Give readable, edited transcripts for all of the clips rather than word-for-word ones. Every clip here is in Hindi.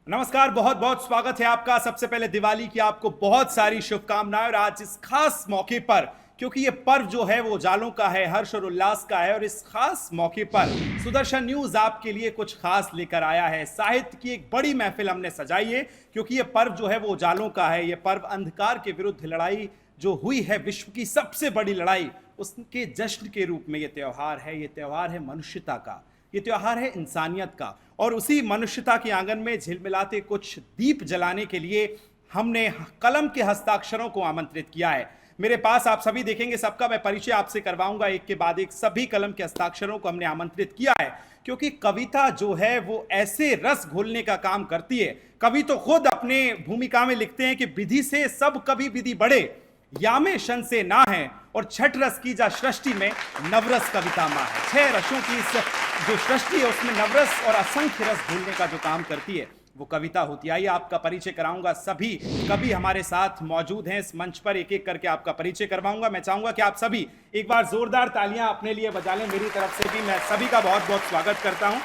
नमस्कार, बहुत बहुत स्वागत है आपका। सबसे पहले दिवाली की आपको बहुत सारी शुभकामनाएं। और आज इस खास मौके पर, क्योंकि ये पर्व जो है वो उजालों का है, हर्ष और उल्लास का है, और इस खास मौके पर सुदर्शन न्यूज आपके लिए कुछ खास लेकर आया है। साहित्य की एक बड़ी महफिल हमने सजाई है, क्योंकि ये पर्व जो है वो उजालों का है। ये पर्व अंधकार के विरुद्ध लड़ाई जो हुई है, विश्व की सबसे बड़ी लड़ाई, उसके जश्न के रूप में ये त्यौहार है। ये त्यौहार है मनुष्यता का, ये त्यौहार है इंसानियत का। और उसी मनुष्यता के आंगन में झिलमिलाते कुछ दीप जलाने के लिए हमने कलम के हस्ताक्षरों को आमंत्रित किया है। मेरे पास आप सभी देखेंगे, सबका मैं परिचय आपसे करवाऊंगा एक के बाद एक। सभी कलम के हस्ताक्षरों को हमने आमंत्रित किया है, क्योंकि कविता जो है वो ऐसे रस घोलने का काम करती है। कवि तो खुद अपने भूमिका में लिखते हैं कि विधि से सब कभी विधि बढ़े, यामे शन से ना है, और छठ रस की जा सृष्टि में नवरस कविता माँ है। 6 रसों की इस जो सृष्टि है उसमें नवरस और असंख्य रस घोलने का जो काम करती है वो कविता होती है। आइए आपका परिचय कराऊंगा। सभी कवि हमारे साथ मौजूद हैं इस मंच पर, एक एक करके आपका परिचय करवाऊंगा। मैं चाहूंगा कि आप सभी एक बार जोरदार तालियां अपने लिए बजा लें। मेरी तरफ से भी मैं सभी का बहुत बहुत स्वागत करता हूं।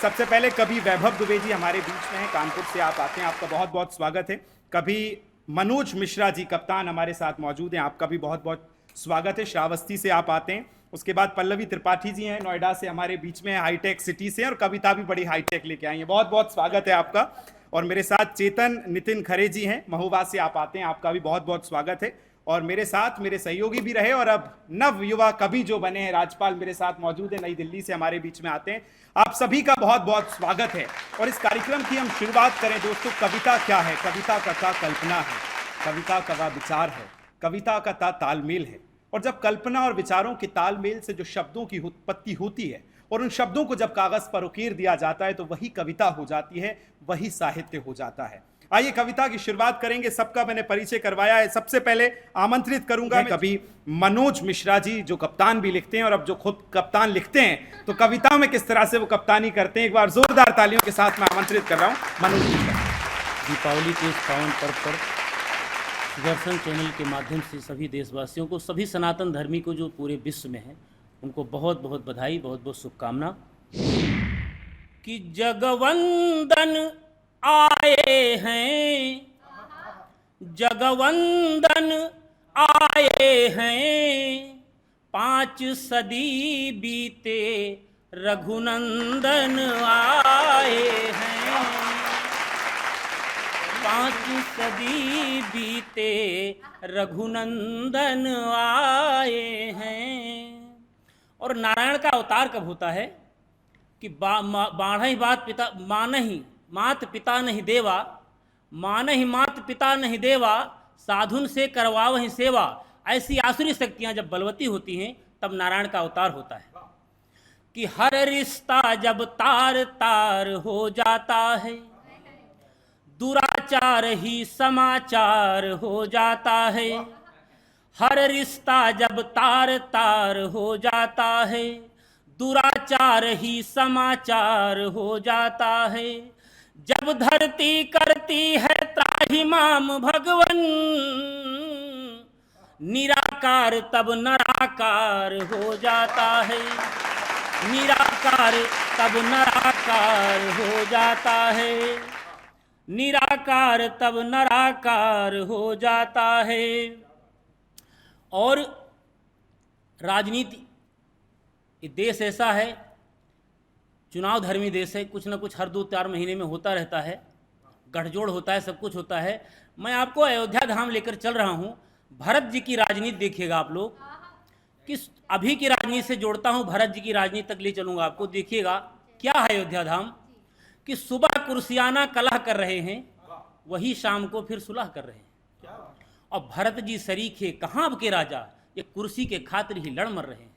सबसे पहले कवि वैभव दुबे जी हमारे बीच में हैं, कानपुर से आप आते हैं, आपका बहुत बहुत स्वागत है। कवि मनोज मिश्रा जी कप्तान हमारे साथ मौजूद हैं, आपका भी बहुत बहुत स्वागत है, श्रावस्ती से आप आते हैं। उसके बाद पल्लवी त्रिपाठी जी हैं, नोएडा से हमारे बीच में, हाईटेक सिटी से, और कविता भी बड़ी हाईटेक लेके आई है, बहुत बहुत स्वागत है आपका। और मेरे साथ चेतन नितिन खरे जी हैं, महोबा से आप आते हैं, आपका भी बहुत बहुत स्वागत है। और मेरे साथ मेरे सहयोगी भी रहे और अब नव युवा कवि जो बने हैं, राजपाल मेरे साथ मौजूद है, नई दिल्ली से हमारे बीच में आते हैं। आप सभी का बहुत बहुत स्वागत है। और इस कार्यक्रम की हम शुरुआत करें दोस्तों। कविता क्या है? कविता का क्या कल्पना है, कविता का विचार है, कविता का तालमेल है। और जब कल्पना और विचारों के तालमेल से जो शब्दों की उत्पत्ति होती है और उन शब्दों को जब कागज पर उकेर दिया जाता है तो वही कविता हो जाती है, वही साहित्य हो जाता है। आइए कविता की शुरुआत करेंगे। सबका मैंने परिचय करवाया है। सबसे पहले आमंत्रित करूंगा कवि मनोज मिश्रा जी, जो कप्तान भी लिखते हैं, और अब जो खुद कप्तान लिखते हैं तो कविता में किस तरह से वो कप्तानी करते हैं, एक बार जोरदार तालियों के साथ मैं आमंत्रित कर रहा हूं मनोज मिश्रा। दीपावली के इस पावन पर्व पर सुदर्शन चैनल के माध्यम से सभी देशवासियों को, सभी सनातन धर्मी को जो पूरे विश्व में है, उनको बहुत बहुत बधाई, बहुत बहुत शुभकामना। कि जगवंदन आए हैं, जगवंदन आए हैं, 5 सदी बीते रघुनंदन आए हैं, 5 सदी बीते रघुनंदन आए हैं। और नारायण का अवतार कब होता है कि बाढ़ बात पिता मानहि मात पिता नहीं देवा, मानहि मात पिता नहीं देवा, साधुन से करवावहि सेवा। ऐसी आसुरी शक्तियां जब बलवती होती हैं तब नारायण का अवतार होता है। कि हर रिश्ता जब तार तार हो जाता है, दुराचार ही समाचार हो जाता है। हर रिश्ता जब तार तार हो जाता है, दुराचार ही समाचार हो जाता है। जब धरती करती है त्राहिमाम भगवन, निराकार तब नराकार हो जाता है, निराकार तब नराकार हो जाता है, निराकार तब नराकार हो जाता है। और राजनीति, ये देश ऐसा है, चुनाव धर्मी देश है, कुछ ना कुछ हर 2-4 महीने में होता रहता है, गठजोड़ होता है, सब कुछ होता है। मैं आपको अयोध्या धाम लेकर चल रहा हूँ। भरत जी की राजनीति देखिएगा आप लोग, कि अभी की राजनीति से जोड़ता हूँ, भरत जी की राजनीति तक ले चलूँगा आपको। देखिएगा क्या है अयोध्या धाम, कि सुबह कुर्सियाना कलह कर रहे हैं, वही शाम को फिर सुलह कर रहे हैं। और भरत जी सरीखे कहाँ अब के राजा, ये कुर्सी के खातिर ही लड़ मर रहे हैं।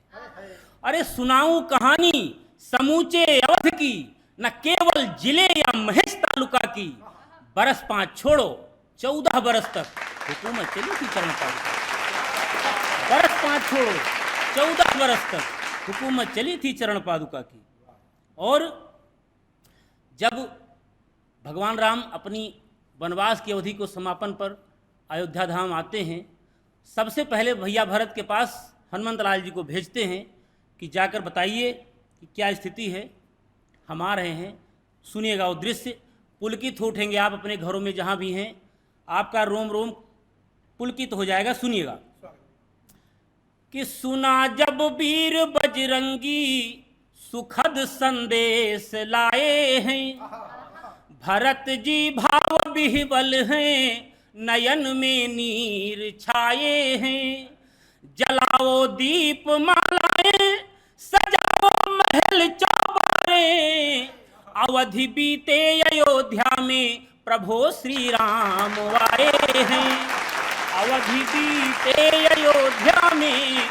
अरे सुनाऊं कहानी समूचे अवध की, न केवल जिले या महेश तालुका की। बरस 5 छोड़ो 14 बरस तक हुकूमत चली थी चरण पादुका। बरस 5 छोड़ो 14 बरस तक हुकूमत चली थी चरण पादुका की। और जब भगवान राम अपनी वनवास की अवधि को समापन पर अयोध्या धाम आते हैं, सबसे पहले भैया भरत के पास हनुमंत लाल जी को भेजते हैं कि जाकर बताइए कि क्या स्थिति है, हम आ रहे हैं। सुनिएगा वो दृश्य, पुलकित हो उठेंगे आप अपने घरों में जहाँ भी हैं, आपका रोम रोम पुलकित हो जाएगा। सुनिएगा कि सुना जब वीर बजरंगी सुखद संदेश लाए हैं, भरत जी भाव विह्वल हैं, नयन में नीर छाए हैं। जलाओ दीप मालाएं, सजाओ महल चौबारे, अवधि बीते अयोध्या में प्रभु श्री राम आए हैं। अवधि बीते अयोध्या में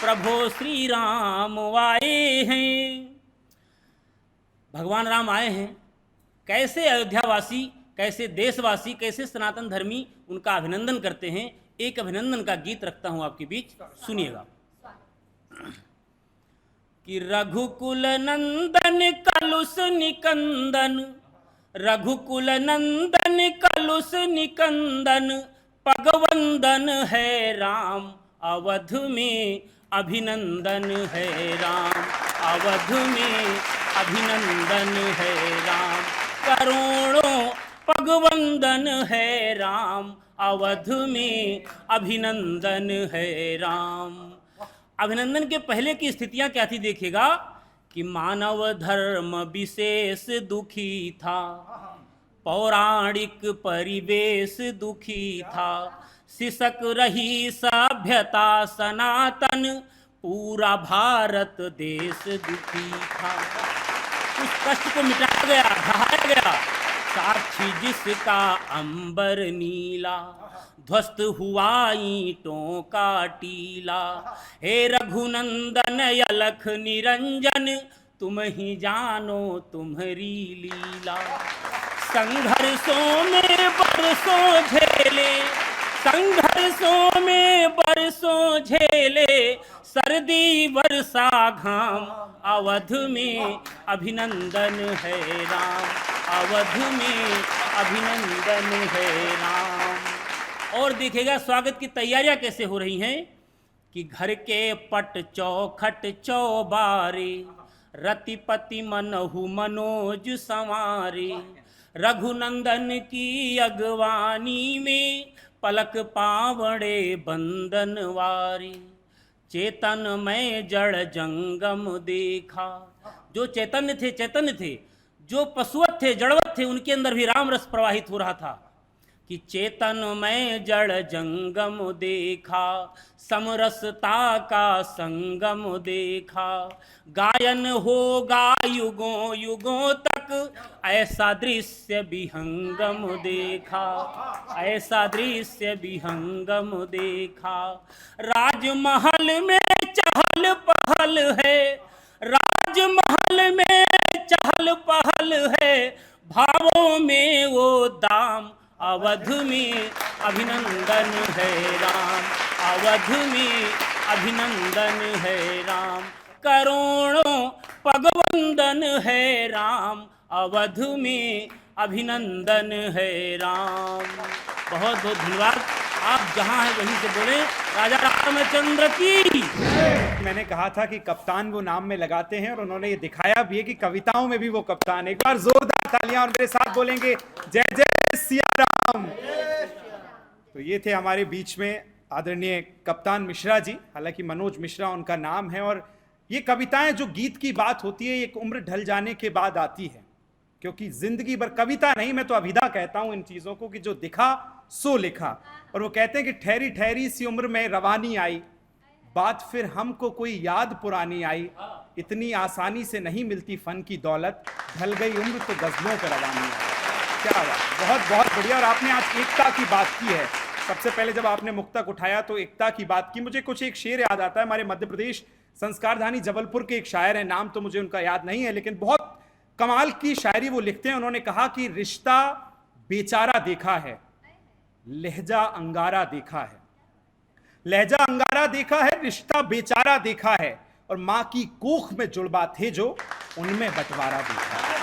प्रभु श्री राम आए हैं। भगवान राम आए हैं। कैसे अयोध्यावासी, कैसे देशवासी, कैसे सनातन धर्मी उनका अभिनंदन करते हैं। एक अभिनंदन का गीत रखता हूं आपके बीच, सुनिएगा कि रघुकुल नंदन कलुष निकंदन, रघुकुल नंदन कलुष निकंदन, पगवंदन है राम, अवध में अभिनंदन है राम, अवध में अभिनंदन है राम। करोड़ों पगवंदन है राम, अवध में अभिनंदन है राम। अभिनंदन के पहले की स्थितियां क्या थी देखिएगा कि मानव धर्म विशेष दुखी था, पौराणिक परिवेश दुखी था, सिसक रही सभ्यता सनातन, पूरा भारत देश दुखी था। उस कष्ट को मिटाया गया, ढहाया गया। साक्षी जिसका अंबर नीला, ध्वस्त हुआ ईंटों का टीला। हे रघुनंदन अलख निरंजन, तुम ही जानो तुम्हारी लीला। संघर्षों में बरसों झेले, संघर्षों में बरसों झेले, सर्दी वर्षा घाम, अवध में अभिनंदन है राम, अवध में अभिनंदन है राम। और देखिएगा स्वागत की तैयारियां कैसे हो रही हैं कि घर के पट चौखट चौबारे, रतिपति मनहु मनोज संवारे। रघुनंदन की अगवानी में पलक पावड़े बंदनवारे। चेतन में जड़ जंगम देखा, जो चैतन्य थे, जो पशुवत थे, जड़वत थे, उनके अंदर भी राम रस प्रवाहित हो रहा था कि चेतन में जड़ जंगम देखा, समरसता का संगम देखा। गायन होगा युगों युगों तक, ऐसा दृश्य विहंगम देखा, ऐसा दृश्य विहंगम देखा। राजमहल में चहल पहल है, राजमहल में चहल पहल है, भावों में वो दाम, अवध में अभिनंदन है राम, अवध में अभिनंदन है राम। करोड़ों पगवंदन है राम, अवध में अभिनंदन है राम। बहुत बहुत धन्यवाद। आप जहाँ हैं वहीं से बोले राजा रामचंद्र की। मैंने कहा था कि कप्तान वो नाम में लगाते हैं और उन्होंने ये दिखाया भी है कि कविताओं में भी वो कप्तान। एक बार जोरदार तालियां और मेरे साथ बोलेंगे जय जय सिया राम। तो ये थे हमारे बीच में आदरणीय कप्तान मिश्रा जी, हालांकि मनोज मिश्रा उनका नाम है। और ये कविताएं, जो गीत की बात होती है, एक उम्र ढल जाने के बाद आती है, क्योंकि जिंदगी भर कविता नहीं, मैं तो अभिधा कहता हूं इन चीजों को कि जो दिखा सो लिखा। और वो कहते हैं कि ठहरी ठहरी सी उम्र में रवानी आई, बात फिर हमको कोई याद पुरानी आई। इतनी आसानी से नहीं मिलती फन की दौलत, ढल गई उम्र तो गजलों पर रवानी आई। क्या बात, बहुत बहुत बढ़िया। और आपने आज एकता की बात की है। सबसे पहले जब आपने मुक्तक उठाया तो एकता की बात की। मुझे कुछ एक शेर याद आता है, हमारे मध्य प्रदेश संस्कारधानी जबलपुर के एक शायर हैं, नाम तो मुझे उनका याद नहीं है, लेकिन बहुत कमाल की शायरी वो लिखते हैं। उन्होंने कहा कि रिश्ता बेचारा देखा है, लहजा अंगारा देखा है। लहजा अंगारा देखा है, रिश्ता बेचारा देखा है, और मां की कोख में जुड़वा थे जो, उनमें बंटवारा देखा है।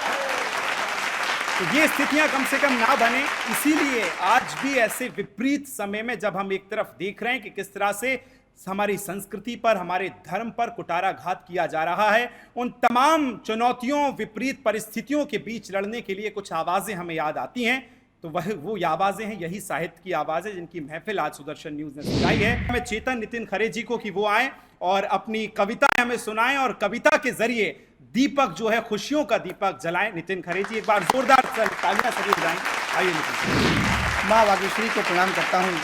तो ये स्थितियां कम से कम ना बने, इसीलिए आज भी ऐसे विपरीत समय में जब हम एक तरफ देख रहे हैं कि किस तरह से हमारी संस्कृति पर, हमारे धर्म पर कुठाराघात किया जा रहा है। उन तमाम चुनौतियों, विपरीत परिस्थितियों के बीच लड़ने के लिए कुछ आवाजें हमें याद आती हैं, तो वो आवाजें हैं, यही साहित्य की आवाजें जिनकी महफिल आज सुदर्शन न्यूज ने सजाई है। हमें चेतन नितिन खरे जी को कि वो आए और अपनी कविता हमें सुनाएं और कविता के जरिए दीपक जो है, खुशियों का दीपक जलाएं। नितिन खरे जी, एक बार जोरदार तालियां सभी बजाएं। आइए नितिन। माँ वागीश्वरी को प्रणाम करता हूँ।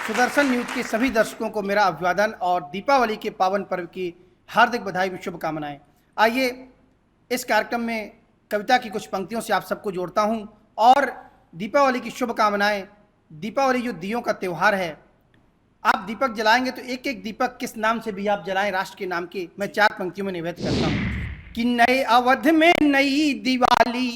सुदर्शन न्यूज के सभी दर्शकों को मेरा अभिवादन और दीपावली के पावन पर्व की हार्दिक बधाई व शुभकामनाएं। आइए इस कार्यक्रम में कविता की कुछ पंक्तियों से आप सबको जोड़ता हूँ और दीपावली की शुभकामनाएं। दीपावली जो दियों का त्यौहार है, आप दीपक जलाएंगे तो एक एक दीपक किस नाम से भी आप जलाएं, राष्ट्र के नाम के, मैं 4 पंक्तियों में निवेदन करता हूँ कि नए अवध में नई दिवाली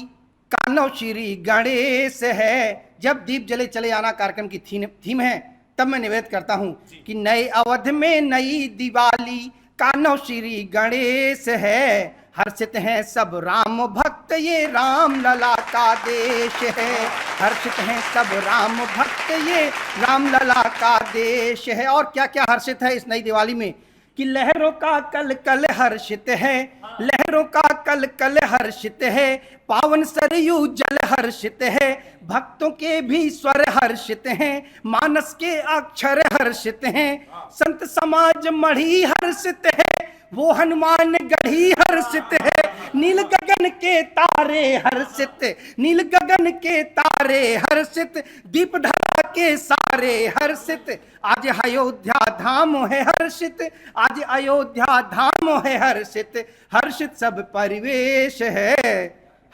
का नव श्री गणेश है। जब दीप जले चले आना कार्यक्रम की थीम है, तब मैं निवेदन करता हूँ कि नए अवध में नई दिवाली का नव श्री गणेश है। हर्षित हैं सब राम भक्त, ये राम लला का देश है। हर्षित हैं सब राम भक्त, ये राम लला का देश है। और क्या क्या हर्षित है इस नई दिवाली में कि लहरों का कल कल हर्षित है, लहरों का कल कल हर्षित है। पावन सरयू जल हर्षित है, भक्तों के भी स्वर हर्षित हैं। मानस के अक्षर हर्षित हैं, संत समाज मढ़ी हर्षित है। वो हनुमान गढ़ी हर्षित है, नील गगन के तारे हर्षित, नील गगन के तारे हर्षित। दीप धरा के सारे हर्षित, आज अयोध्या धाम है हर्षित, आज अयोध्या धाम है हर्षित। हर्षित सब परिवेश है,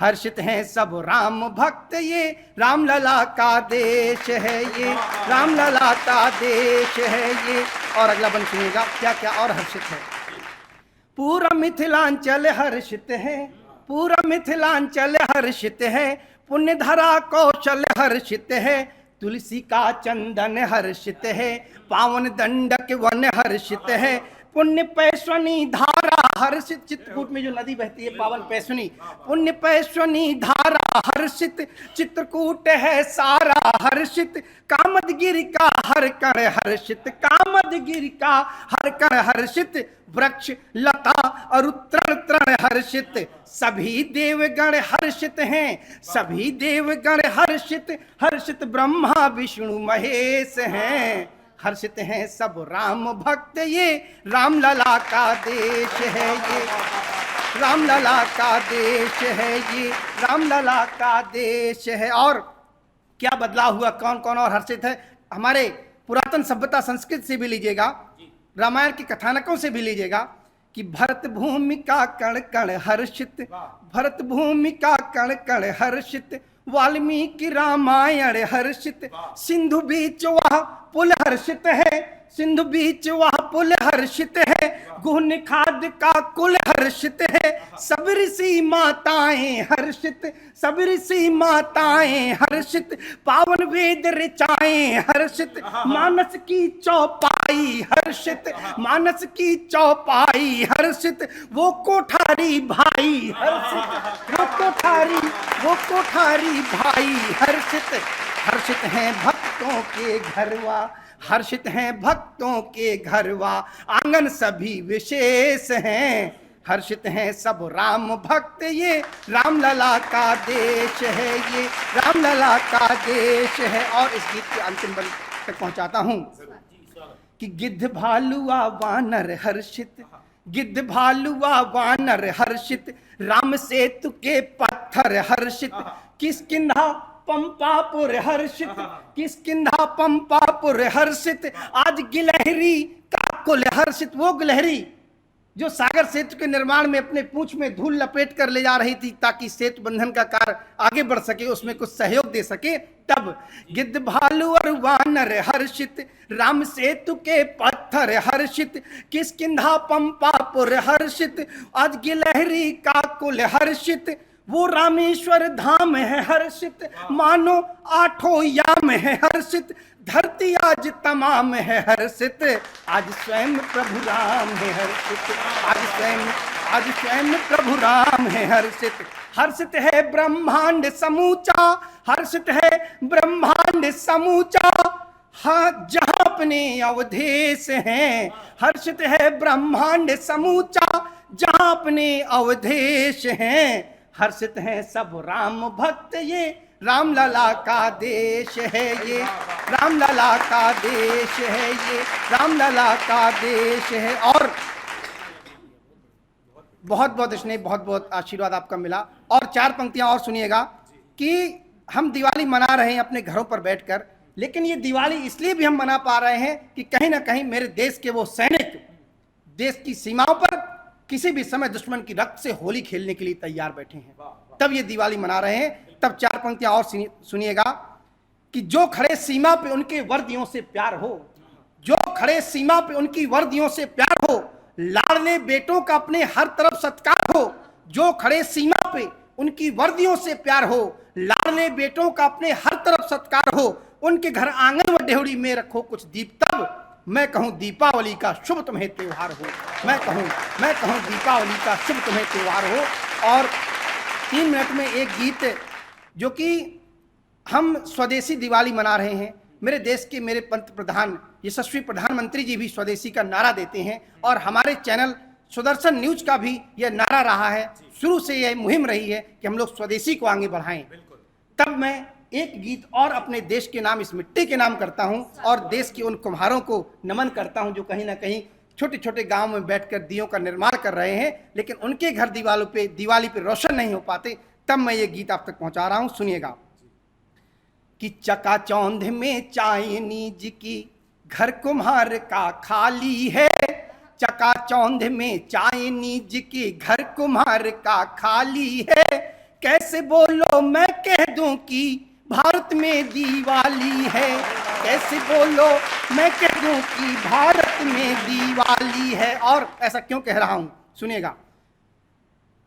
हर्षित हैं सब राम भक्त, ये राम लला का देश है, ये राम लला का देश है ये। और अगला बंद सुनिएगा क्या क्या और हर्षित है। पूरा मिथिलांचल हर्षित है, पूरा मिथिलांचल हर्षित है। पुण्य धरा कौशल हर्षित है, तुलसी का चंदन हर्षित है। पावन दंडक वन हर्षित है, पुण्य पैश्वनी धारा हर्षित। चित्रकूट में जो नदी बहती है पावन पैश्वनी, पुण्य पैश्वनी धारा हर्षित। चित्रकूट है सारा हर्षित, कामदगिरि का हर कण हर्षित, कामदगिरि का हर कण हर्षित। वृक्ष लता और तृण तृण हर्षित, सभी देवगण हर्षित हैं, सभी देवगण हर्षित। हर्षित ब्रह्मा विष्णु महेश हैं, हर्षित हैं सब राम भक्त, ये राम लला का देश है, ये राम लला का देश है, ये राम लला का देश है। और क्या बदलाव हुआ, कौन कौन और हर्षित है। हमारे पुरातन सभ्यता संस्कृत से भी लीजिएगा, रामायण के कथानकों से भी लीजिएगा कि भरत भूमि का कण कण हर्षित, भरत भूमि का कण कण हर्षित। वाल्मीकि रामायण हर्षित, सिंधु बीच वह पुल हर्षित है, सिंधु बीच वह पुल हर्षित है। गुण खाद का कुल हर्षित है, सब ऋषि माताएं हर्षित, सब ऋषि माताएं हर्षित। पावन वेद ऋचाएं हर्षित, मानस की चौपाई हर्षित, मानस की चौपाई हर्षित। वो कोठारी भाई हर्षित, वो कोठारी भाई हर्षित। हर्षित हैं भक्तों के घरवा, हर्षित हैं भक्तों के घरवा। आंगन सभी विशेष हैं, हर्षित हैं सब राम भक्त, ये राम लला का देश है, ये राम लला का देश है। और इस गीत के अंतिम बंद तक पहुंचाता हूं कि गिद्ध भालुआ वानर हर्षित, गिद्ध भालुआ वानर हर्षित। राम सेतु के पत्थर हर्षित, किष्किंधा पंपापुर हर्षित, किष्किंधा पंपापुर हर्षित। आज गिलहरी का कुल हर्षित, वो गिलहरी जो सागर सेतु के निर्माण में अपने पूंछ में धूल लपेट कर ले जा रही थी ताकि सेतु बंधन का कार्य आगे बढ़ सके, उसमें कुछ सहयोग दे सके, तब गिद्ध भालू और वानर हर्षित। राम सेतु के पत्थर हर्षित, किष्किंधा पंपापुर हर्षित। आज गिलहरी का कुल हर्षित, वो रामेश्वर धाम है हर्षित। मानो आठों याम है हर्षित, धरती आज तमाम है हर्षित। आज स्वयं प्रभु राम है हर्षित, आज स्वयं प्रभु राम है हर्षित। हर्षित है ब्रह्मांड समूचा, हर्षित है ब्रह्मांड समूचा। हाँ जहां अपने अवधेश हैं, हर्षित है ब्रह्मांड समूचा। जहां अपने अवधेश हैं, हर्षित हैं सब राम भक्त। ये रामलला का देश है, ये रामलला का देश है, ये रामलला का देश है। और बहुत बहुत स्नेह, बहुत बहुत आशीर्वाद आपका मिला। और चार पंक्तियां और सुनिएगा कि हम दिवाली मना रहे हैं अपने घरों पर बैठकर, लेकिन ये दिवाली इसलिए भी हम मना पा रहे हैं कि कहीं ना कहीं मेरे देश के वो सैनिक देश की सीमाओं पर किसी भी समय दुश्मन की रक्त से होली खेलने के लिए तैयार बैठे हैं, तब ये दिवाली मना रहे हैं। तब चार पंक्तियां और सुनिएगा कि जो खड़े सीमा पे उनके वर्दियों से प्यार हो, जो खड़े सीमा पे उनकी वर्दियों से प्यार हो, लाडले बेटों का अपने हर तरफ सत्कार हो। जो खड़े सीमा पे उनकी वर्दियों से प्यार हो, लाडले बेटों का अपने हर तरफ सत्कार हो, उनके घर आंगन व डेहड़ी में रखो कुछ दीप। तब मैं कहूं दीपावली का शुभ तुम्हें त्योहार हो। मैं कहूं दीपावली का शुभ तुम्हें त्योहार हो। और 3 मिनट में एक गीत जो कि हम स्वदेशी दिवाली मना रहे हैं। मेरे देश के मेरे पंत प्रधान यशस्वी प्रधानमंत्री जी भी स्वदेशी का नारा देते हैं, और हमारे चैनल सुदर्शन न्यूज का भी यह नारा रहा है, शुरू से यह मुहिम रही है कि हम लोग स्वदेशी को आगे बढ़ाएं। तब मैं एक गीत और अपने देश के नाम, इस मिट्टी के नाम करता हूं, और देश के उन कुम्हारों को नमन करता हूं जो कहीं ना कहीं छोटे छोटे गांव में बैठकर दियों का निर्माण कर रहे हैं, लेकिन उनके घर दिवाली पे रोशन नहीं हो पाते। तब मैं ये गीत आप तक पहुंचा रहा हूं, सुनिएगा कि चकाचौंध में चाइनीज की घर कुम्हार का खाली है। चकाचौंध में चाइनीज की घर कुम्हार का खाली है। कैसे बोलो मैं कह दूं कि भारत में दिवाली है। कैसे बोलो मैं कह दूं कि भारत में दिवाली है। और ऐसा क्यों कह रहा हूं, सुनिएगा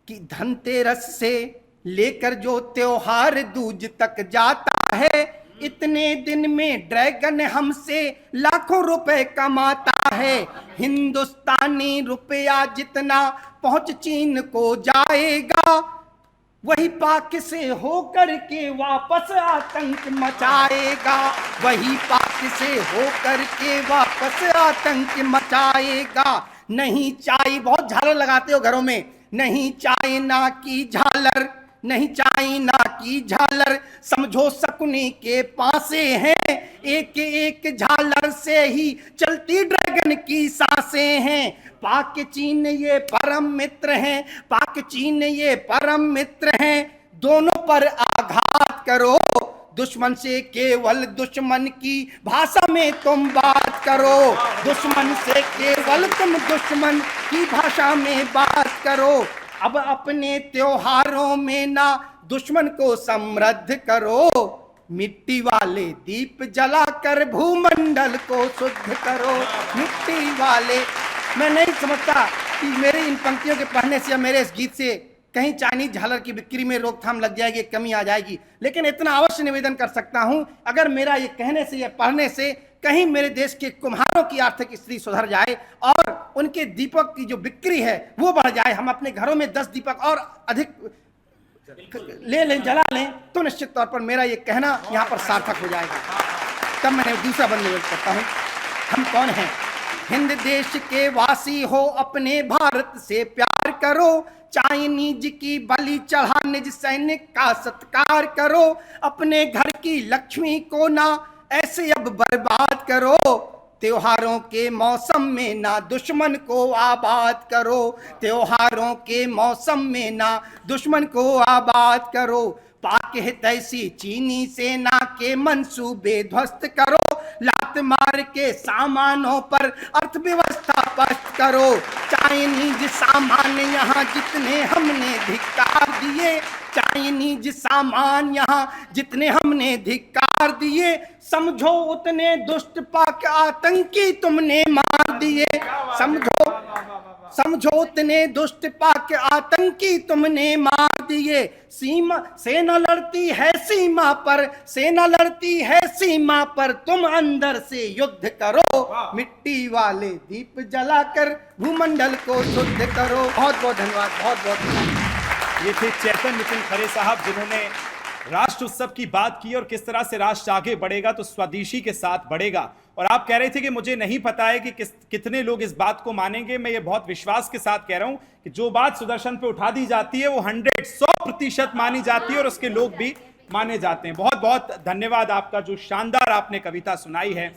कि धनतेरस से लेकर जो त्योहार दूज तक जाता है, इतने दिन में ड्रैगन हमसे लाखों रुपए कमाता है। हिंदुस्तानी रुपया जितना पहुंच चीन को जाएगा, वही पाक से होकर के वापस आतंक मचाएगा। वही पाक से होकर के वापस आतंक मचाएगा। नहीं चाय, बहुत झालर लगाते हो घरों में, नहीं चाइना की झालर, नहीं चाइना की झालर, समझो शकुनी के पासे हैं। एक एक झालर से ही चलती ड्रैगन की सांसें हैं। पाक चीन ये परम मित्र हैं, पाक चीन ये परम मित्र हैं। दोनों पर आघात करो, दुश्मन से केवल दुश्मन की भाषा में तुम बात करो। दुश्मन से केवल तुम दुश्मन की भाषा में बात करो। अब अपने त्योहारों में ना दुश्मन को समृद्ध करो। मिट्टी वाले दीप जलाकर भूमंडल को शुद्ध करो। मिट्टी वाले, मैं नहीं समझता कि मेरी इन पंक्तियों के पढ़ने से या मेरे इस गीत से कहीं चाइनीज झालर की बिक्री में रोकथाम लग जाएगी, कमी आ जाएगी, लेकिन इतना अवश्य निवेदन कर सकता हूं, अगर मेरा ये कहने से या पढ़ने से कहीं मेरे देश के कुम्हारों की आर्थिक स्थिति सुधर जाए और उनके दीपक की जो बिक्री है वो बढ़ जाए, हम अपने घरों में 10 दीपक और अधिक ले लें, जला लें, तो निश्चित तौर पर मेरा ये कहना यहाँ पर सार्थक हो जाएगा। तब मैं दूसरा बंद निवेदन करता हूँ, हम कौन हैं? हिंद देश के वासी हो, अपने भारत से प्यार करो। चाइनीज की बलि चढ़ा निज सैनिक का सत्कार करो। अपने घर की लक्ष्मी को ना ऐसे अब बर्बाद करो। त्योहारों के मौसम में ना दुश्मन को आबाद करो। त्योहारों के मौसम में ना दुश्मन को आबाद करो। पाक हितैषी चीनी सेना के मंसूबे ध्वस्त करो। लात मार के सामानों पर अर्थव्यवस्था पस्त करो। चाइनीज सामान यहाँ जितने हमने धिक्कार दिए, चाइनीज सामान यहाँ जितने हमने धिक्कार दिए, समझो उतने दुष्ट पाक आतंकी तुमने मार दिए। समझो उतने दुष्ट पाक आतंकी तुमने मार दिए। सेना लड़ती है सीमा पर, सेना लड़ती है सीमा पर, तुम अंदर से युद्ध करो। मिट्टी वाले दीप जलाकर भूमंडल को शुद्ध करो। बहुत बहुत धन्यवाद, बहुत बहुत धन्यवाद। ये थे चेतन नितिन खरे साहब, जिन्होंने राष्ट्र उत्सव की बात की और किस तरह से राष्ट्र आगे बढ़ेगा तो स्वदेशी के साथ बढ़ेगा। और आप कह रहे थे कि मुझे नहीं पता है कि कितने लोग इस बात को मानेंगे। मैं ये बहुत विश्वास के साथ कह रहा हूं कि जो बात सुदर्शन पे उठा दी जाती है वो 100% मानी जाती है और उसके लोग भी माने जाते हैं। बहुत बहुत धन्यवाद आपका, जो शानदार आपने कविता सुनाई है।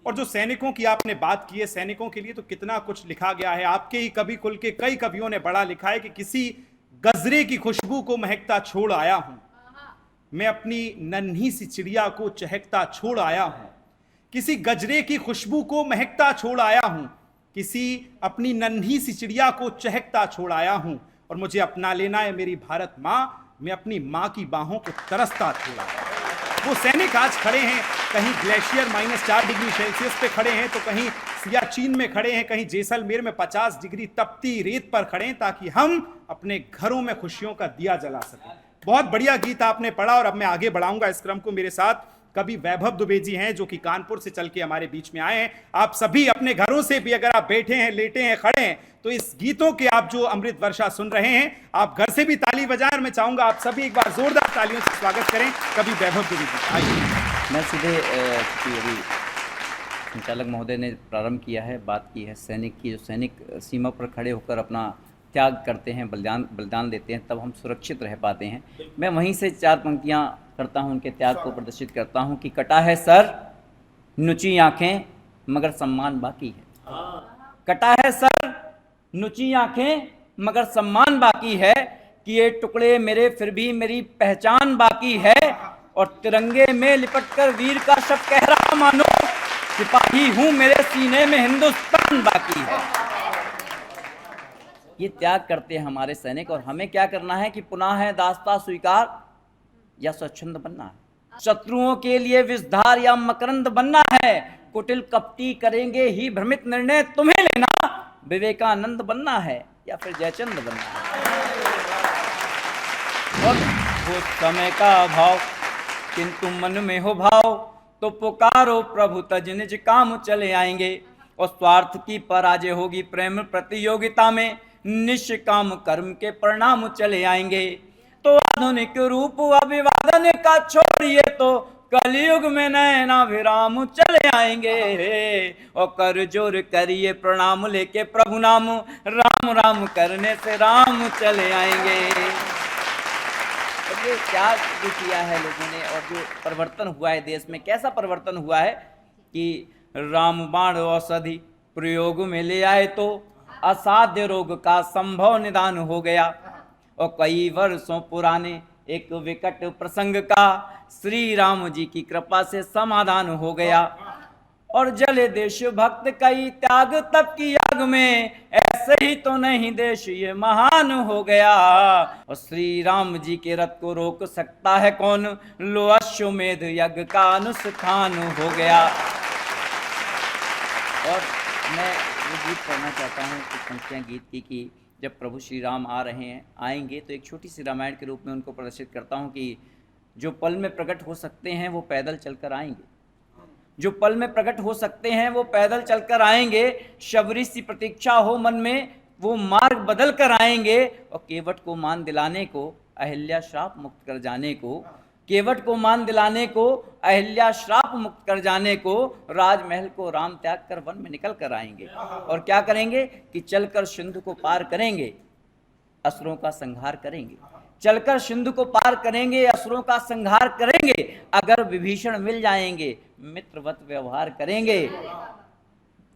और जो सैनिकों की आपने बात की है, सैनिकों के लिए तो कितना कुछ लिखा गया है। आपके ही कवि कुल के कई कवियों ने बड़ा लिखा है कि किसी गजरे की खुशबू को महकता छोड़ आया हूं, मैं अपनी नन्ही सी चिड़िया को चहकता छोड़ आया हूं। किसी गजरे की खुशबू को महकता छोड़ आया हूं, किसी अपनी नन्ही सी चिड़िया को चहकता छोड़ आया हूं। और मुझे अपना लेना है मेरी भारत मां, मैं अपनी मां की बाहों को तरसता छोड़ आया हूं। वो सैनिक आज खड़े हैं, कहीं ग्लेशियर -4 डिग्री सेल्सियस पे खड़े हैं, तो कहीं सियाचिन में खड़े हैं, कहीं जैसलमेर में 50 डिग्री तपती रेत पर खड़े हैं, ताकि हम अपने घरों में खुशियों का दिया जला सकें। बहुत बढ़िया गीत आपने पढ़ा और अब मैं आगे बढ़ाऊंगा इस क्रम को। मेरे साथ कवि वैभव दुबे जी हैं, जो कि कानपुर से चल के हमारे बीच में आए हैं। आप सभी अपने घरों से भी अगर आप बैठे हैं, लेटे हैं, खड़े हैं, तो इस गीतों के आप जो अमृत वर्षा सुन रहे हैं, आप घर से भी ताली बजाएं। और मैं चाहूंगा आप सभी एक बार जोरदार तालियों से स्वागत करें कवि वैभव दुबे जी। आइए। मैं सीधे अभी संचालक महोदय ने प्रारंभ किया है, बात की है सैनिक की। जो सैनिक सीमा पर खड़े होकर अपना त्याग करते हैं, बलिदान देते हैं, तब हम सुरक्षित रह पाते हैं। मैं वहीं से 4 पंक्तियां करता हूं, उनके त्याग को प्रदर्शित करता हूं कि कटा है सर, नुची आंखें, मगर सम्मान बाकी है। कटा है सर, नुची आंखें, मगर सम्मान बाकी है। कि ये टुकड़े मेरे, फिर भी मेरी पहचान बाकी है। और तिरंगे में लिपटकर वीर का शब कह रहा मानो, सिपाही हूं, मेरे सीने में हिंदुस्तान बाकी है। ये त्याग करते हैं हमारे सैनिक। और हमें क्या करना है कि पुनः है दास्ता स्वीकार या स्वच्छंद बनना है। शत्रुओं के लिए विषधार या मकरंद बनना है। कुटिल कपटी करेंगे ही भ्रमित निर्णय तुम्हें लेना। विवेकानंद बनना है या फिर जयचंद बनना है। और वो समय का अभाव, किंतु मन में हो भाव, तो पुकारो प्रभु तज निज काम चले आएंगे। और स्वार्थ की पराजय होगी प्रेम प्रतियोगिता में, निष्काम कर्म के परिणाम चले आएंगे। तो आधुनिक रूप अभिवादन का छोड़िए, तो कलयुग में नैना विराम चले आएंगे। और कर जोर करिए प्रणाम लेके प्रभु नाम, राम राम करने से राम चले आएंगे। और ये त्याग जो किया है लोगों ने, और जो परिवर्तन हुआ है देश में, कैसा परिवर्तन हुआ है कि राम बाण औषधि प्रयोग में ले आए, तो असाध्य रोग का संभव निदान हो गया। और कई वर्षों पुराने एक विकट प्रसंग का श्री राम जी की कृपा से समाधान हो गया। और जले देश भक्त कई त्याग तप की आग में, ऐसे ही तो नहीं देश ये महान हो गया। और श्री राम जी के रथ को रोक सकता है कौन, लो अश्वमेध यज्ञ का अनुष्ठान हो गया। और मैं वो गीत पढ़ना चाहता हूँ, कुछ पंक्तियाँ गीत की कि जब प्रभु श्री राम आ रहे हैं, आएंगे, तो एक छोटी सी रामायण के रूप में उनको प्रदर्शित करता हूँ कि जो पल में प्रकट हो सकते हैं वो पैदल चलकर आएंगे। जो पल में प्रकट हो सकते हैं वो पैदल चलकर आएंगे। शबरी सी प्रतीक्षा हो मन में, वो मार्ग बदल कर आएंगे। और केवट को मान दिलाने को, अहिल्या श्राप मुक्त कर जाने को, केवट को मान दिलाने को, अहिल्या श्राप मुक्त कर जाने को, राजमहल को राम त्याग कर वन में निकल कर आएंगे। और क्या करेंगे कि चलकर सिंधु को पार करेंगे, असुरों का संहार करेंगे। चलकर सिंधु को पार करेंगे, असुरों का संहार करेंगे। अगर विभीषण मिल जाएंगे, मित्रवत व्यवहार करेंगे।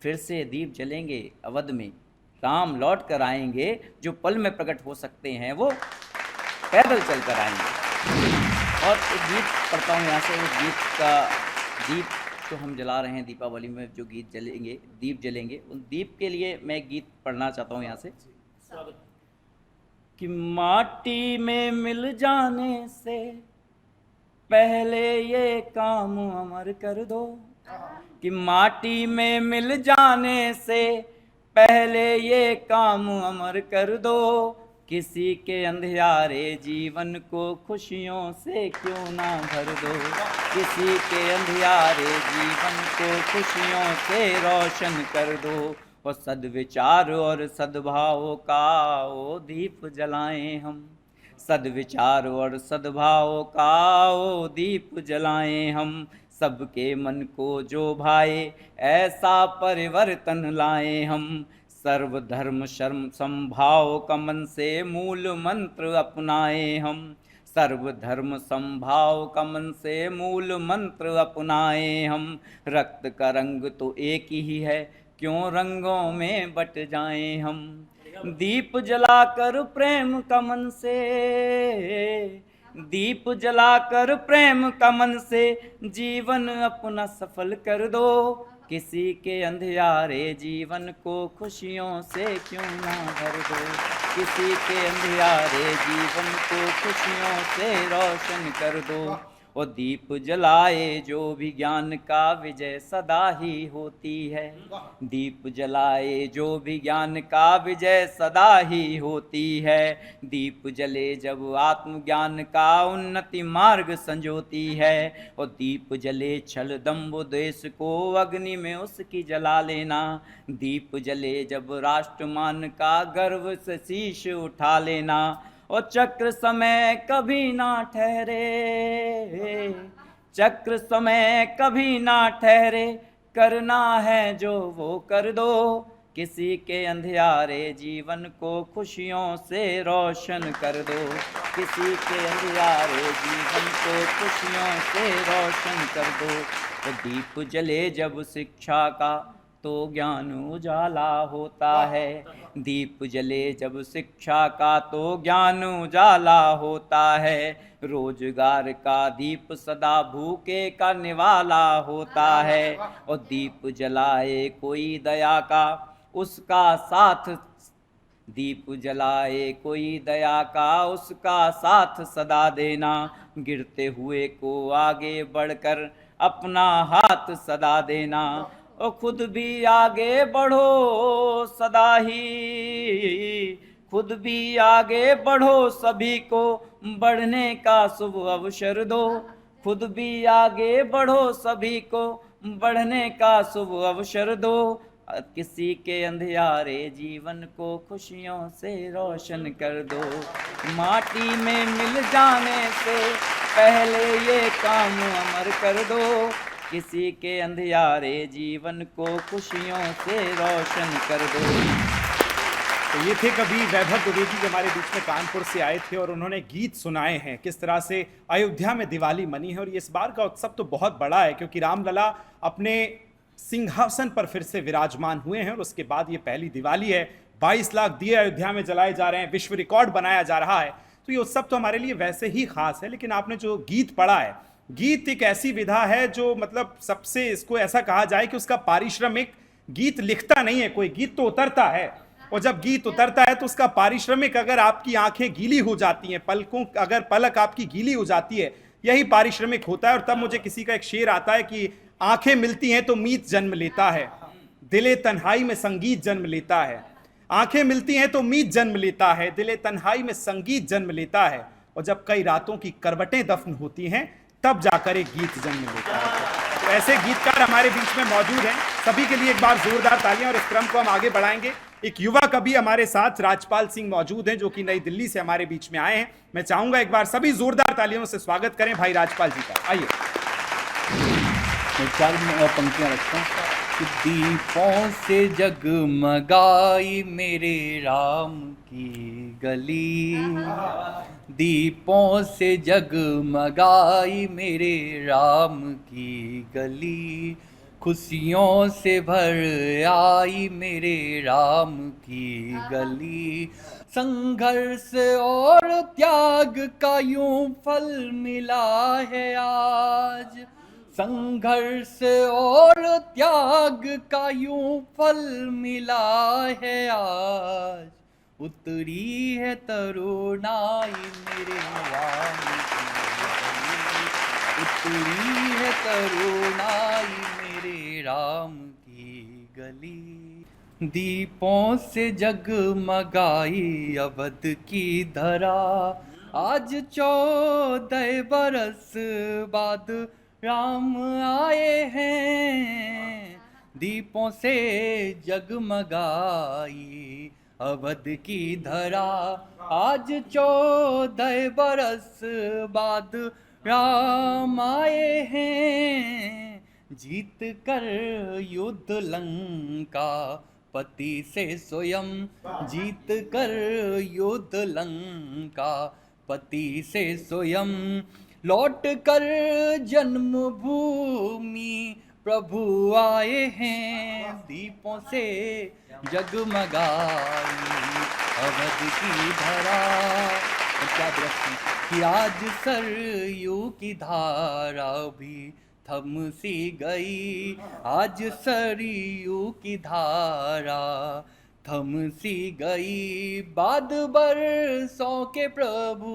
फिर से दीप जलेंगे अवध में, राम लौट कर आएंगे। जो पल में प्रकट हो सकते हैं वो पैदल चलकर आएंगे। और एक गीत पढ़ता हूँ यहाँ से। उस गीत का दीप जो हम जला रहे हैं दीपावली में, जो गीत जलेंगे, दीप जलेंगे, उन दीप के लिए मैं एक गीत पढ़ना चाहता हूँ यहाँ से कि माटी में मिल जाने से पहले ये काम अमर कर दो। कि माटी में मिल जाने से पहले ये काम अमर कर दो। किसी के अंधियारे जीवन को खुशियों से क्यों ना भर दो। किसी के अंधियारे जीवन को खुशियों से रोशन कर दो। और सद्विचार और सद्भाव का वो दीप जलाएं हम, सद्विचार और सद्भाव का ओ दीप जलाएं हम। सबके मन को जो भाए ऐसा परिवर्तन लाएं हम। सर्वधर्म शर्म संभाव का मन से मूल मंत्र अपनाएं हम। सर्वधर्म संभाव का मन से मूल मंत्र अपनाएं हम। रक्त का रंग तो एक ही है, क्यों रंगों में बट जाएं हम। दीप जलाकर प्रेम का मन से, दीप जलाकर प्रेम का मन से जीवन अपना सफल कर दो। किसी के अंधियारे जीवन को खुशियों से क्यों ना भर दो। किसी के अंधियारे जीवन को खुशियों से रोशन कर दो। और दीप जलाए जो भी ज्ञान का विजय सदा ही होती है। दीप जलाए जो भी ज्ञान का विजय सदा ही होती है। दीप जले जब आत्मज्ञान का उन्नति मार्ग संजोती है। और दीप जले छल दंभ द्वेष को अग्नि में उसकी जला लेना। दीप जले जब राष्ट्रमान का गर्व से शीश उठा लेना। और चक्र समय कभी ना ठहरे, चक्र समय कभी ना ठहरे, करना है जो वो कर दो। किसी के अंधियारे जीवन को खुशियों से रोशन कर दो। किसी के अंधियारे जीवन को खुशियों से रोशन कर दो। तो दीप जले जब शिक्षा का तो ज्ञान उजाला होता है। दीप जले जब शिक्षा का तो ज्ञान उजाला होता है। रोजगार का दीप सदा भूखे का निवाला होता है। और दीप जलाए कोई दया का उसका साथ, दीप जलाए कोई दया का उसका साथ सदा देना। गिरते हुए को आगे बढ़कर अपना हाथ सदा देना। और खुद भी आगे बढ़ो सदा ही, खुद भी आगे बढ़ो सभी को बढ़ने का शुभ अवसर दो। खुद भी आगे बढ़ो सभी को बढ़ने का शुभ अवसर दो। किसी के अंधियारे जीवन को खुशियों से रोशन कर दो। माटी में मिल जाने से पहले ये काम अमर कर दो। किसी के अंधियारे जीवन को खुशियों से रोशन कर दो। तो ये थे कवि वैभव द्विवेदी जो हमारे बीच में कानपुर से आए थे और उन्होंने गीत सुनाए हैं किस तरह से अयोध्या में दिवाली मनी है। और ये इस बार का उत्सव तो बहुत बड़ा है क्योंकि रामलला अपने सिंहासन पर फिर से विराजमान हुए हैं और उसके बाद ये पहली दिवाली है। 22 लाख दिए अयोध्या में जलाए जा रहे हैं, विश्व रिकॉर्ड बनाया जा रहा है। तो ये उत्सव तो हमारे लिए वैसे ही खास है। लेकिन आपने जो गीत पढ़ा है, गीत एक ऐसी विधा है जो मतलब सबसे इसको ऐसा कहा जाए कि उसका पारिश्रमिक, गीत लिखता नहीं है कोई, गीत तो उतरता है। और जब गीत उतरता है तो उसका पारिश्रमिक, अगर आपकी आंखें गीली हो जाती हैं, पलकों अगर पलक आपकी गीली हो जाती है, यही पारिश्रमिक होता है। और तब मुझे किसी का एक शेर आता है कि आंखें मिलती हैं तो मीत जन्म लेता है, दिले तन्हाई में संगीत जन्म लेता है। आंखें मिलती हैं तो मीत जन्म लेता है, दिले तन्हाई में संगीत जन्म लेता है। और जब कई रातों की करवटें दफन होती हैं तब जाकर एक गीत जन्म लेता है। तो ऐसे गीतकार हमारे बीच में मौजूद हैं। सभी के लिए एक बार जोरदार तालियां। और इस क्रम को हम आगे बढ़ाएंगे। एक युवा कवि हमारे साथ राजपाल सिंह मौजूद हैं जो कि नई दिल्ली से हमारे बीच में आए हैं। मैं चाहूंगा एक बार सभी जोरदार तालियों से स्वागत करें भाई राजपाल जी का। आइए। मैं 4 पंक्तियां रखता हूँ कि दीपों से जगमगाई मेरे राम की गली। दीपों से जगमगाई मेरे राम की गली। खुशियों से भर आई मेरे राम की गली। संघर्ष और त्याग का यूं फल मिला है आज। संघर्ष और त्याग का यूं फल मिला है आज। उतरी है तरुणाई मेरे राम की गली। उतरी है तरुणाई मेरे राम की गली। दीपों से जगमगाई अवध की धरा। आज 14 बरस बाद राम आए हैं। दीपों से जगमगाई अवध की धरा आज 14 बरस बाद राम आए हैं, जीत कर युद्ध लंका पति से स्वयं, जीत कर युद्ध लंका पति से स्वयं, लौट कर जन्मभूमि प्रभु आए हैं, दीपों से जगमगाई अवध की धरा। और क्या दृश्य कि आज सरयू की धारा भी थम सी गई, आज सरयू की धारा थम सी गई, बाद बरसों के प्रभु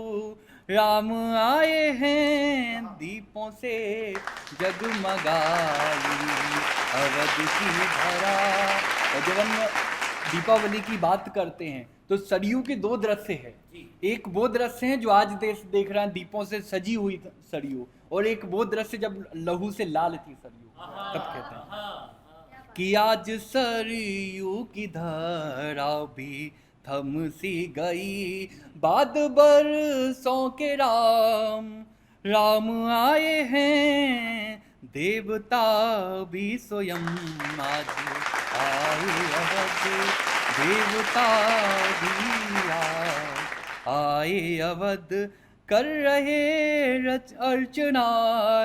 राम आए हैं, दीपों से जगमगाई अवध की धरा। और जब हम दीपावली की बात करते हैं तो सरयू के दो दृश्य है, एक वो दृश्य है जो आज देश देख रहा है दीपों से सजी हुई सरयू, और एक वो दृश्य जब लहू से लाल थी सरयू, तब कहते हैं कि आज सरयू की धारा भी थम सी गई, बाद बरसों के राम आए हैं, देवता भी स्वयं आज आए अवध, देवता भी आए अवध, कर रहे रच अर्चना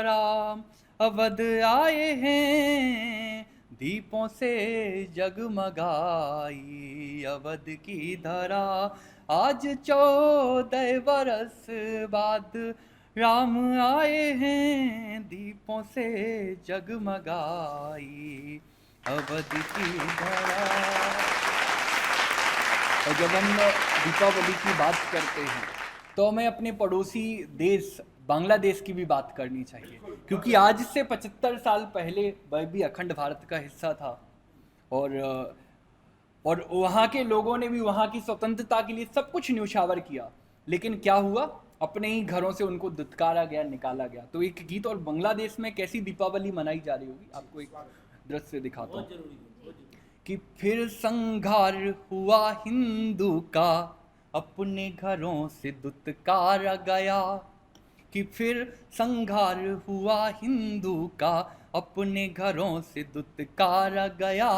राम, अवध आए हैं, दीपों से जगमगाई अवध की धरा, आज 14 बरस बाद राम आए हैं, दीपों से जगमगाई अवध की धरा। और जब हम दीपावली की बात करते हैं तो हमें अपने पड़ोसी देश बांग्लादेश की भी बात करनी चाहिए, क्योंकि आज से 75 साल पहले वह भी अखंड भारत का हिस्सा था, और वहाँ के लोगों ने भी वहाँ की स्वतंत्रता के लिए सब कुछ न्यौछावर किया, लेकिन क्या हुआ, अपने ही घरों से उनको दुत्कारा गया, निकाला गया। तो एक गीत, और बांग्लादेश में कैसी दीपावली मनाई जा रही होगी आपको एक दृश्य दिखाता हूँ कि फिर संघार हुआ हिंदू का, अपने घरों से दुत्कारा गया, कि फिर संघार हुआ हिंदू का, अपने घरों से दुत्कारा गया,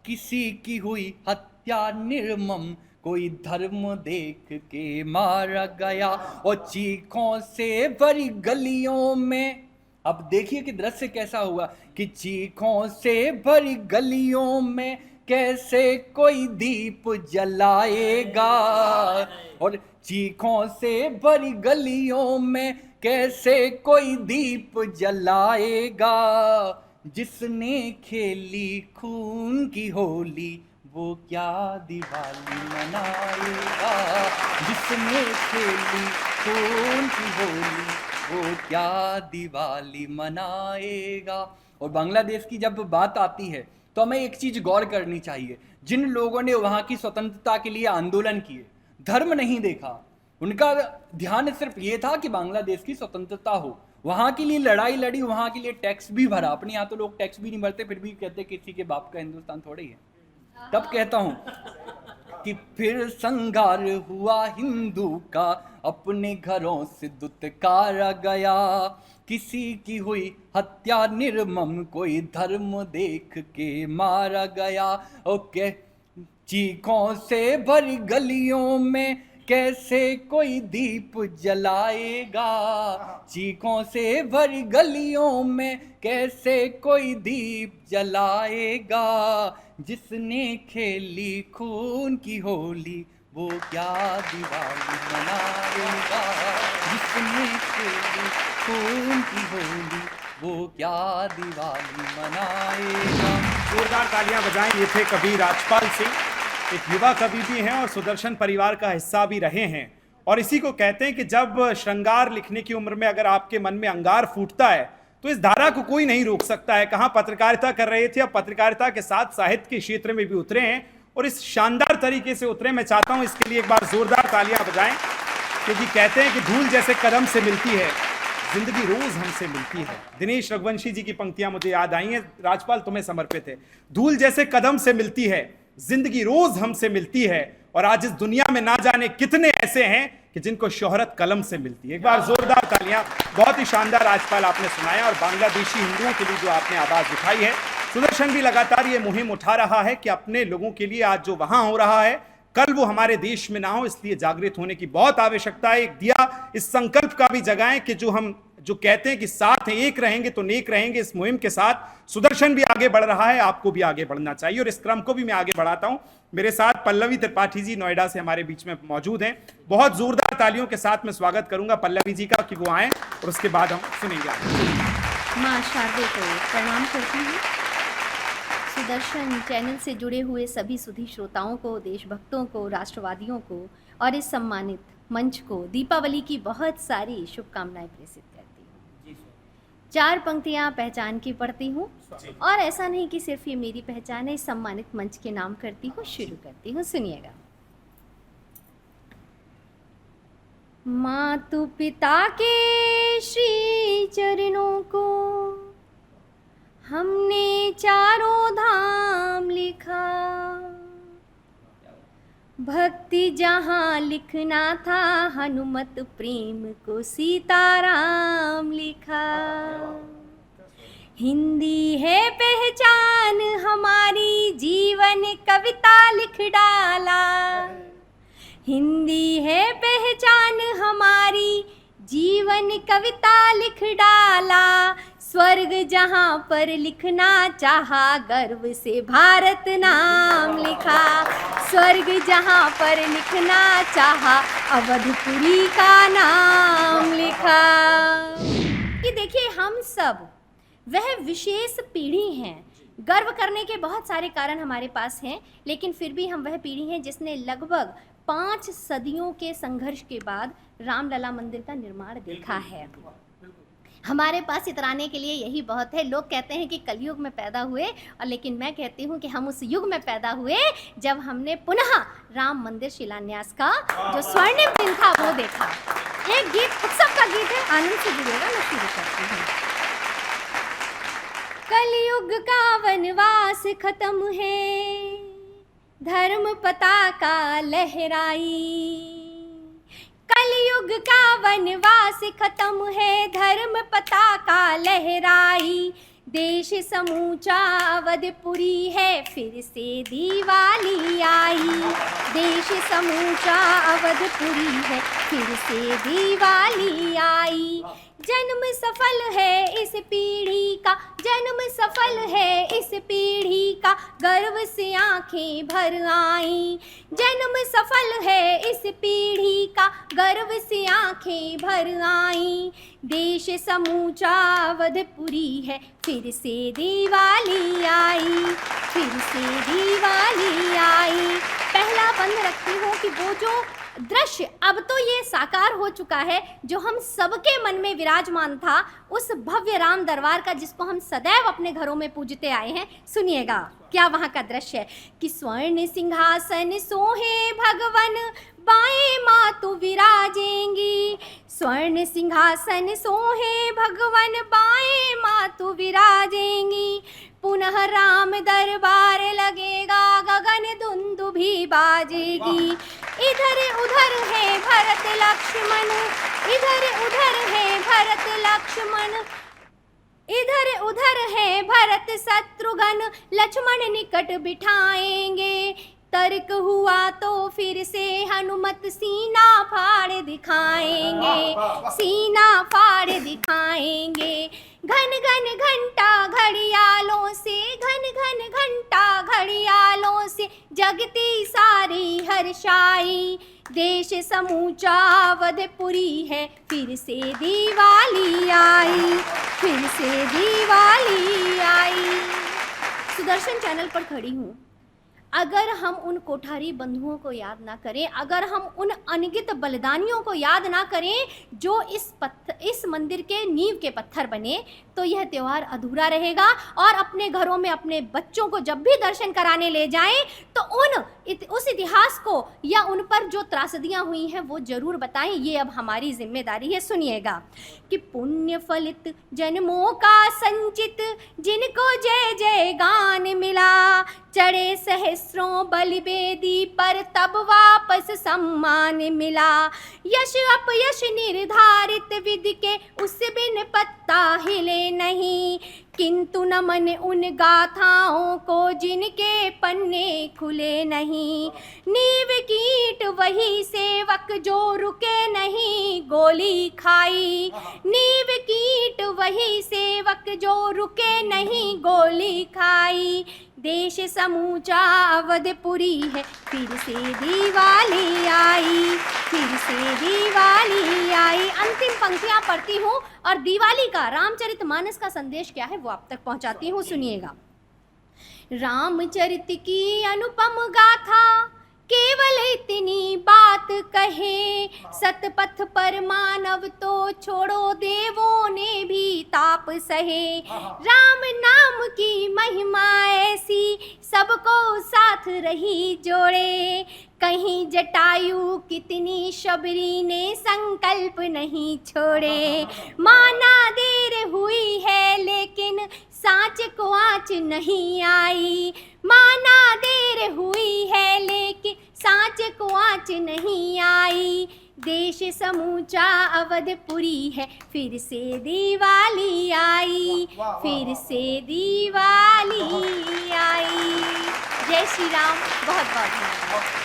किसी की हुई हत्या निर्मम, कोई धर्म देख के मारा गया, और चीखों से भरी गलियों में, अब देखिए कि दृश्य कैसा हुआ, कि चीखों से भरी गलियों में कैसे कोई दीप जलाएगा, और चीखों से भरी गलियों में कैसे कोई दीप जलाएगा, जिसने खेली खून की होली वो क्या दिवाली मनाएगा, जिसने खेली खून की होली वो क्या दिवाली मनाएगा। और बांग्लादेश की जब बात आती है तो हमें एक चीज गौर करनी चाहिए, जिन लोगों ने वहाँ की स्वतंत्रता के लिए आंदोलन किए, धर्म नहीं देखा, उनका ध्यान सिर्फ ये था कि बांग्लादेश की स्वतंत्रता हो, वहाँ के लिए लड़ाई लड़ी, वहाँ के लिए टैक्स भी भरा। अपने यहाँ तो लोग टैक्स भी नहीं भरते, फिर भी कहते किसी के बाप का हिंदुस्तान थोड़े ही है। तब कहता हूँ कि फिर संघार हुआ हिंदू का, अपने घरों से दुत्कारा गया, किसी की हुई हत्या निर्मम, कोई धर्म देख के मारा गया। ओके, चीखों से भरी गलियों में कैसे कोई दीप जलाएगा, चीखों से भरी गलियों में कैसे कोई दीप जलाएगा, जिसने खेली खून की होली वो क्या दिवाली मनाएगा, जिसने खेली खून की होली वो क्या दिवाली मनाएगा। जोरदार तालियां बजाएं। ये थे कवि राजपाल सिंह, एक युवा कवि भी हैं और सुदर्शन परिवार का हिस्सा भी रहे हैं। और इसी को कहते हैं कि जब श्रृंगार लिखने की उम्र में अगर आपके मन में अंगार फूटता है तो इस धारा को कोई नहीं रोक सकता है। कहाँ पत्रकारिता कर रहे थे, अब पत्रकारिता के साथ साहित्य के क्षेत्र में भी उतरे हैं और इस शानदार तरीके से उतरे। मैं चाहता हूं इसके लिए एक बार जोरदार तालियां बजाएं, क्योंकि कहते हैं कि धूल जैसे कदम से मिलती है, जिंदगी रोज हमसे मिलती है। दिनेश रघुवंशी जी की पंक्तियां मुझे याद आई हैं, राजपाल तुम्हें समर्पित है। धूल जैसे कदम से मिलती है, जिंदगी रोज हमसे मिलती है, और आज इस दुनिया में ना जाने कितने ऐसे हैं कि जिनको शोहरत कलम से मिलती है। एक बार जोरदार तालियां। बहुत ही शानदार राजपाल आपने सुनाया और बांग्लादेशी हिंदुओं के लिए जो आपने आवाज उठाई है। सुदर्शन भी लगातार ये मुहिम उठा रहा है कि अपने लोगों के लिए आज जो वहां हो रहा है कल वो हमारे देश में ना हो, इसलिए जागृत होने की बहुत आवश्यकता है। एक दिया इस संकल्प का भी जगाएं कि जो कहते हैं कि साथ हैं, एक रहेंगे तो नेक रहेंगे। इस मुहिम के साथ सुदर्शन भी आगे बढ़ रहा है, आपको भी आगे बढ़ना चाहिए और इस क्रम को भी मैं आगे बढ़ाता हूं। मेरे साथ पल्लवी त्रिपाठी जी नोएडा से हमारे बीच में मौजूद हैं। बहुत जोरदार तालियों के साथ मैं स्वागत करूंगा पल्लवी जी का कि वो आए और उसके बाद हम सुनेंगे। माँ शारदे को प्रणाम करती हूँ। सुदर्शन चैनल से जुड़े हुए सभी सुधी श्रोताओं को, देशभक्तों को, राष्ट्रवादियों को और इस सम्मानित मंच को दीपावली की बहुत सारी शुभकामनाएं प्रेषित करती हूँ। 4 पंक्तियाँ पहचान की पढ़ती हूँ और ऐसा नहीं कि सिर्फ ये मेरी पहचान है, इस सम्मानित मंच के नाम करती हूँ, शुरू करती हूँ, सुनिएगा। मातु पिता के श्री चरणों को हमने चारों धाम लिखा, भक्ति जहाँ लिखना था हनुमत प्रेम को सीताराम लिखा। हिंदी है पहचान हमारी जीवन कविता लिख डाला, हिंदी है पहचान हमारी जीवन कविता लिख डाला। स्वर्ग जहाँ पर लिखना चाहा गर्व से भारत नाम लिखा, स्वर्ग जहाँ पर लिखना चाहा अवधपुरी का नाम लिखा। कि देखिए हम सब वह विशेष पीढ़ी हैं, गर्व करने के बहुत सारे कारण हमारे पास हैं, लेकिन फिर भी हम वह पीढ़ी हैं जिसने लगभग 5 सदियों के संघर्ष के बाद रामलला मंदिर का निर्माण देखा है। हमारे पास इतराने के लिए यही बहुत है। लोग कहते हैं कि कलयुग में पैदा हुए, और लेकिन मैं कहती हूँ कि हम उस युग में पैदा हुए जब हमने पुनः राम मंदिर शिलान्यास का जो स्वर्णिम दिन था वो देखा। एक गीत उत्सव का गीत है, आनंद से जुड़ेगा, मैं शुरू करती हूँ। कलयुग का वनवास खत्म है, धर्म पताका लहराई। कलयुग का वनवास खत्म है, धर्म पताका लहराई। देश समूचा अवधपुरी है, फिर से दिवाली आई। देश समूचा अवधपुरी है, फिर से दिवाली आई। जन्म सफल है इस पीढ़ी का, जन्म सफल है इस पीढ़ी का, गर्व से आंखें भर आई। जन्म सफल है इस पीढ़ी का, गर्व से आंखें भर आई। देश समूचा अवधपुरी है, फिर से दिवाली आई, फिर से दिवाली आई। पहला बंद रखती हूँ कि वो जो दृश्य अब तो ये साकार हो चुका है जो हम सबके मन में विराजमान था, उस भव्य राम दरबार का जिसको हम सदैव अपने घरों में पूजते आए हैं। सुनिएगा क्या वहाँ का दृश्य है कि स्वर्ण सिंहासन सोहे भगवन, बाएं मातु विराजेंगी। स्वर्ण सिंहासन सोहे भगवन, बाएं मातु विराजेंगी। पुनः राम दरबार लगेगा, गगन दुंदुभी बाजेगी। इधर उधर है भरत लक्ष्मण, इधर उधर है भरत लक्ष्मण, इधर उधर है भरत शत्रुघ्न, लक्ष्मण निकट बिठाएंगे। तर्क हुआ तो फिर से हनुमत सीना फाड़ दिखाएंगे, सीना फाड़ दिखाएंगे। घन घन घंटा घड़ियालों से, घन घन घंटा घड़ियालों से, जगती सारी हर्षाई। देश समूचा अवधपुरी है, फिर से दिवाली आई, फिर से दिवाली आई। सुदर्शन चैनल पर खड़ी हूँ। अगर हम उन कोठारी बंधुओं को याद ना करें, अगर हम उन अनगिनत बलिदानियों को याद ना करें जो इस मंदिर के नींव के पत्थर बने, तो यह त्यौहार अधूरा रहेगा। और अपने घरों में अपने बच्चों को जब भी दर्शन कराने ले जाएं तो उस इतिहास को या उन पर जो त्रासदियां हुई हैं वो जरूर बताएं। ये अब हमारी जिम्मेदारी है। सुनिएगा कि पुण्य फलित जन्मों का संचित, जिनको जय जय गान मिला। चढ़े सहस्रों बलिवेदी पर तब वापस सम्मान मिला। यश अपयश निर्धारित विधि के उस बिन पत्ता हिले नहीं, किंतु न मन उन गाथाओं को जिनके पन्ने खुले नहीं। नीव कीट वही सेवक जो रुके नहीं गोली खाई, नीव कीट वही सेवक जो रुके नहीं गोली खाई। देश समूचा अवधपुरी है फिर से दिवाली आई, फिर से दिवाली आई। अंतिम पंक्तियां पढ़ती हूँ और दिवाली का रामचरितमानस का संदेश क्या है वो आप तक पहुंचाती हूँ, सुनिएगा। रामचरित की अनुपम गाथा केवल इतनी बात कहे, सतपथ पर मानव तो छोड़ो देवों ने भी ताप सहे। राम नाम की महिमा ऐसी सबको साथ रही जोड़े, कहीं जटायु कितनी शबरी ने संकल्प नहीं छोड़े। माना देर हुई है लेकिन सांच को आँच नहीं आई, माना देर हुई है लेकिन सांच को आँच नहीं आई। देश समूचा अवधपुरी है फिर से दिवाली आई, फिर से दिवाली आई। जय श्री राम। बहुत बहुत धन्यवाद।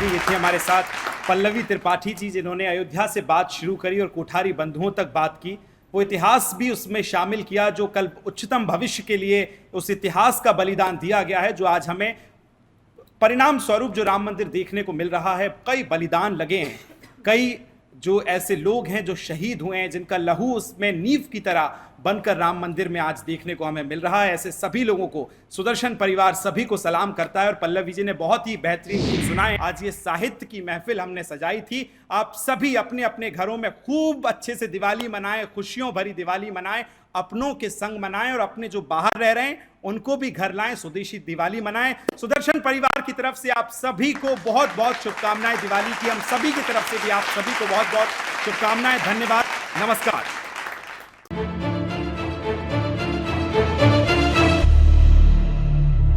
ये थे हमारे साथ पल्लवी त्रिपाठी जी, जिन्होंने अयोध्या से बात शुरू करी और कोठारी बंधुओं तक बात की। वो इतिहास भी उसमें शामिल किया जो कल उच्चतम भविष्य के लिए उस इतिहास का बलिदान दिया गया है, जो आज हमें परिणाम स्वरूप जो राम मंदिर देखने को मिल रहा है। कई बलिदान लगे हैं, कई जो ऐसे लोग हैं जो शहीद हुए हैं, जिनका लहू उसमें नींव की तरह बनकर राम मंदिर में आज देखने को हमें मिल रहा है। ऐसे सभी लोगों को सुदर्शन परिवार सभी को सलाम करता है। और पल्लवी जी ने बहुत ही बेहतरीन गीत सुनाए। आज ये साहित्य की महफिल हमने सजाई थी। आप सभी अपने अपने घरों में खूब अच्छे से दिवाली मनाएं, खुशियों भरी दिवाली मनाएं, अपनों के संग मनाएं और अपने जो बाहर रह रहे हैं उनको भी घर लाएं, स्वदेशी दिवाली मनाएं। सुदर्शन परिवार की तरफ से आप सभी को बहुत बहुत शुभकामनाएं दिवाली की। हम सभी की तरफ से भी आप सभी को बहुत बहुत शुभकामनाएं। धन्यवाद। नमस्कार।